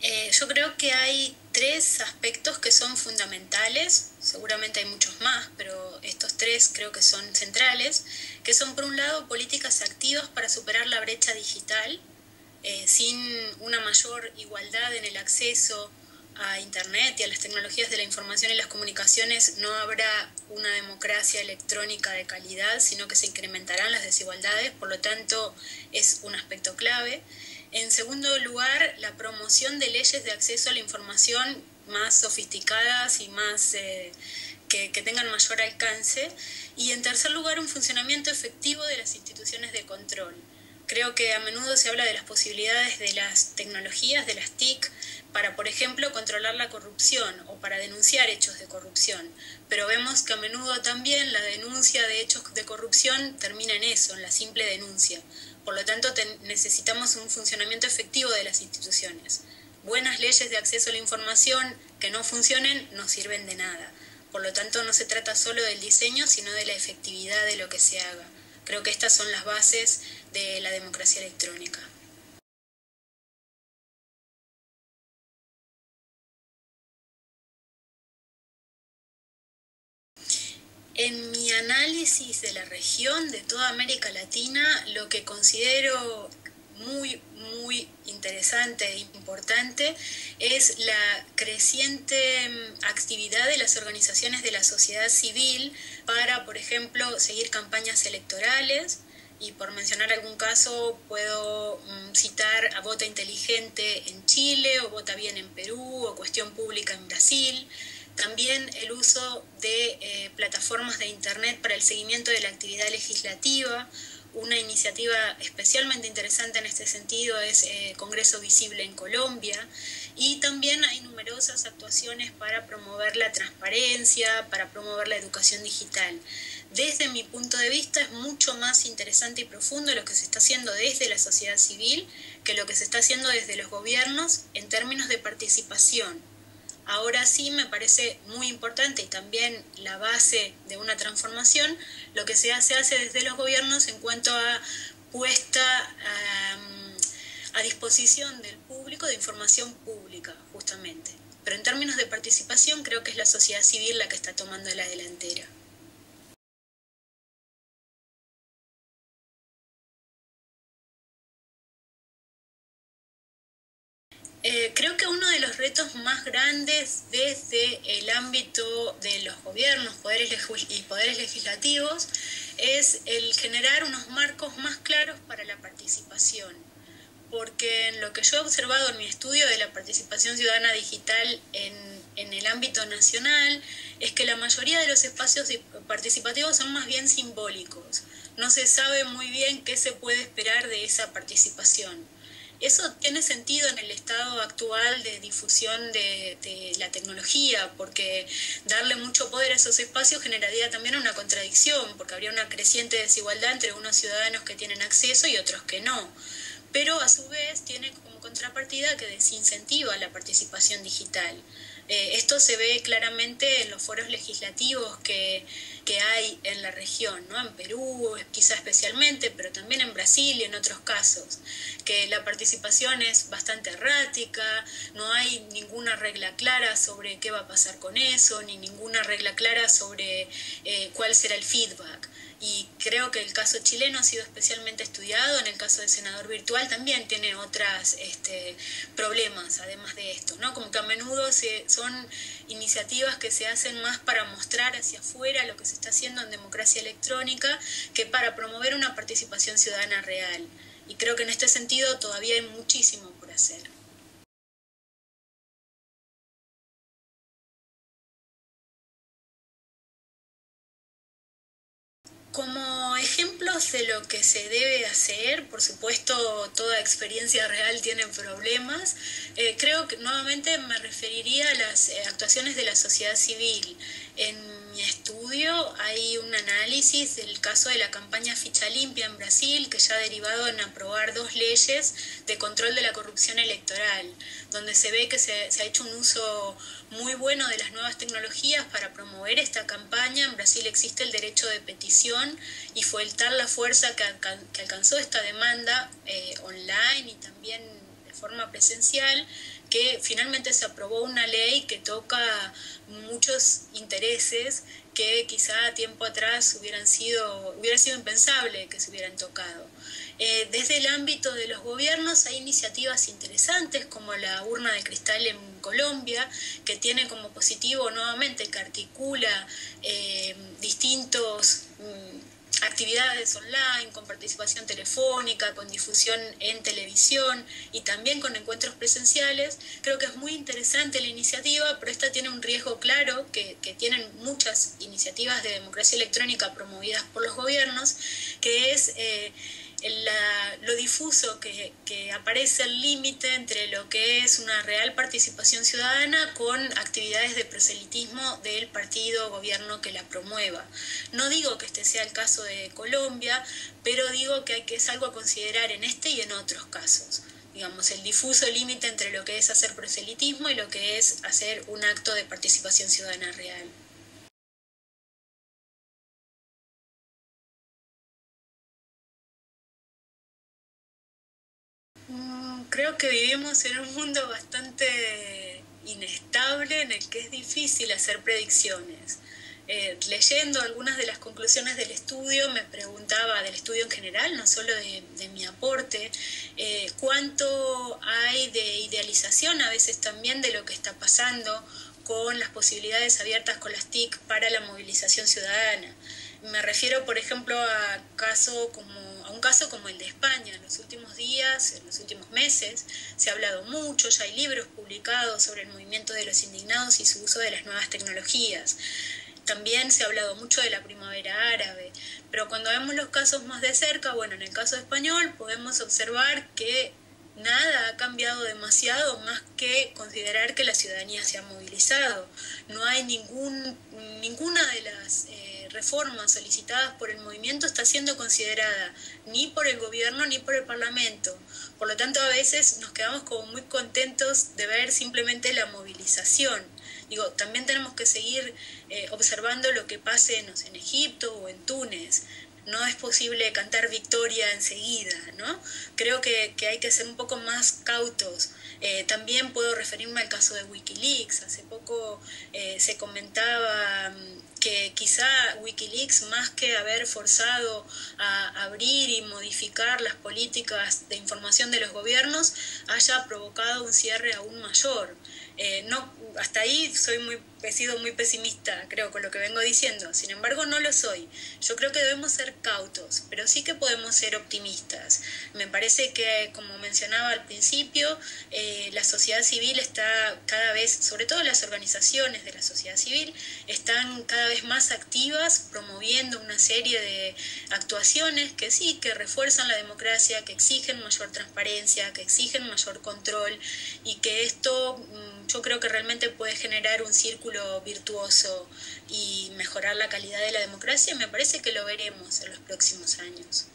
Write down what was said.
Yo creo que hay tres aspectos que son fundamentales, seguramente hay muchos más, pero estos tres creo que son centrales, que son por un lado políticas activas para superar la brecha digital, sin una mayor igualdad en el acceso a Internet y a las tecnologías de la información y las comunicaciones no habrá una democracia electrónica de calidad, sino que se incrementarán las desigualdades, por lo tanto es un aspecto clave. En segundo lugar, la promoción de leyes de acceso a la información más sofisticadas y más que tengan mayor alcance. Y en tercer lugar, un funcionamiento efectivo de las instituciones de control. Creo que a menudo se habla de las posibilidades de las tecnologías, de las TIC, para, por ejemplo, controlar la corrupción o para denunciar hechos de corrupción. Pero vemos que a menudo también la denuncia de hechos de corrupción termina en eso, en la simple denuncia. Por lo tanto, necesitamos un funcionamiento efectivo de las instituciones. Buenas leyes de acceso a la información que no funcionen no sirven de nada. Por lo tanto, no se trata solo del diseño, sino de la efectividad de lo que se haga. Creo que estas son las bases de la democracia electrónica. En mi análisis de la región, de toda América Latina, lo que considero muy interesante e importante es la creciente actividad de las organizaciones de la sociedad civil para, por ejemplo, seguir campañas electorales. Y por mencionar algún caso, puedo citar a Vota Inteligente en Chile, o Vota Bien en Perú, o Cuestión Pública en Brasil. También el uso de plataformas de Internet para el seguimiento de la actividad legislativa. Una iniciativa especialmente interesante en este sentido es Congreso Visible en Colombia, y también hay numerosas actuaciones para promover la transparencia, para promover la educación digital. Desde mi punto de vista es mucho más interesante y profundo lo que se está haciendo desde la sociedad civil que lo que se está haciendo desde los gobiernos en términos de participación. Ahora sí me parece muy importante y también la base de una transformación lo que se hace desde los gobiernos en cuanto a puesta a disposición del público de información pública, justamente. Pero en términos de participación creo que es la sociedad civil la que está tomando la delantera. Creo que uno de los retos más grandes desde el ámbito de los gobiernos y poderes legislativos es el generar unos marcos más claros para la participación. Porque en lo que yo he observado en mi estudio de la participación ciudadana digital en el ámbito nacional es que la mayoría de los espacios participativos son más bien simbólicos. No se sabe muy bien qué se puede esperar de esa participación. Eso tiene sentido en el estado actual de difusión de la tecnología, porque darle mucho poder a esos espacios generaría también una contradicción, porque habría una creciente desigualdad entre unos ciudadanos que tienen acceso y otros que no. Pero a su vez tiene como contrapartida que desincentiva la participación digital. Esto se ve claramente en los foros legislativos que hay en la región, ¿no? En Perú quizá especialmente, pero también en Brasil y en otros casos, que la participación es bastante errática, no hay ninguna regla clara sobre qué va a pasar con eso, ni ninguna regla clara sobre cuál será el feedback. Y creo que el caso chileno ha sido especialmente estudiado. En el caso del senador virtual también tiene otros problemas, además de esto, ¿no? Como que a menudo son iniciativas que se hacen más para mostrar hacia afuera lo que se está haciendo en democracia electrónica que para promover una participación ciudadana real. Y creo que en este sentido todavía hay muchísimo por hacer. Como ejemplos de lo que se debe hacer, por supuesto toda experiencia real tiene problemas, creo que nuevamente me referiría a las actuaciones de la sociedad civil. En mi estudio hay un análisis del caso de la campaña Ficha Limpia en Brasil, que ya ha derivado en aprobar 2 leyes de control de la corrupción electoral, donde se ve que se ha hecho un uso muy bueno de las nuevas tecnologías para promover esta campaña. En Brasil existe el derecho de petición y fue tal la fuerza que alcanzó esta demanda online y también de forma presencial, que finalmente se aprobó una ley que toca muchos intereses que quizá tiempo atrás hubiera sido impensable que se hubieran tocado. Desde el ámbito de los gobiernos hay iniciativas interesantes como la urna de cristal en Colombia, que tiene como positivo nuevamente que articula distintos actividades online, con participación telefónica, con difusión en televisión y también con encuentros presenciales. Creo que es muy interesante la iniciativa, pero esta tiene un riesgo claro que tienen muchas iniciativas de democracia electrónica promovidas por los gobiernos, que es lo difuso que aparece el límite entre lo que es una real participación ciudadana con actividades de proselitismo del partido o gobierno que la promueva. No digo que este sea el caso de Colombia, pero digo que es algo a considerar en este y en otros casos. Digamos, el difuso límite entre lo que es hacer proselitismo y lo que es hacer un acto de participación ciudadana real. Creo que vivimos en un mundo bastante inestable en el que es difícil hacer predicciones. Leyendo algunas de las conclusiones del estudio, me preguntaba, del estudio en general, no solo de mi aporte, cuánto hay de idealización a veces también de lo que está pasando con las posibilidades abiertas con las TIC para la movilización ciudadana. Me refiero, por ejemplo, a un caso como el de España. En los últimos días, en los últimos meses, se ha hablado mucho, ya hay libros publicados sobre el movimiento de los indignados y su uso de las nuevas tecnologías. También se ha hablado mucho de la primavera árabe, pero cuando vemos los casos más de cerca, bueno, en el caso español podemos observar que nada ha cambiado demasiado más que considerar que la ciudadanía se ha movilizado. No hay ninguna de las reformas solicitadas por el movimiento está siendo considerada ni por el gobierno ni por el parlamento. Por lo tanto, a veces nos quedamos como muy contentos de ver simplemente la movilización. Digo, también tenemos que seguir observando lo que pase en Egipto o en Túnez. No es posible cantar victoria enseguida, ¿no? Creo que hay que ser un poco más cautos. También puedo referirme al caso de Wikileaks. Hace poco se comentaba que quizá Wikileaks, más que haber forzado a abrir y modificar las políticas de información de los gobiernos, haya provocado un cierre aún mayor. Hasta ahí he sido muy pesimista, creo, con lo que vengo diciendo. Sin embargo, no lo soy. Yo creo que debemos ser cautos, pero sí que podemos ser optimistas. Me parece que, como mencionaba al principio, la sociedad civil está cada vez, sobre todo las organizaciones de la sociedad civil, están cada vez más activas, promoviendo una serie de actuaciones que sí, que refuerzan la democracia, que exigen mayor transparencia, que exigen mayor control, y que esto yo creo que realmente puede generar un círculo virtuoso y mejorar la calidad de la democracia. Me parece que lo veremos en los próximos años.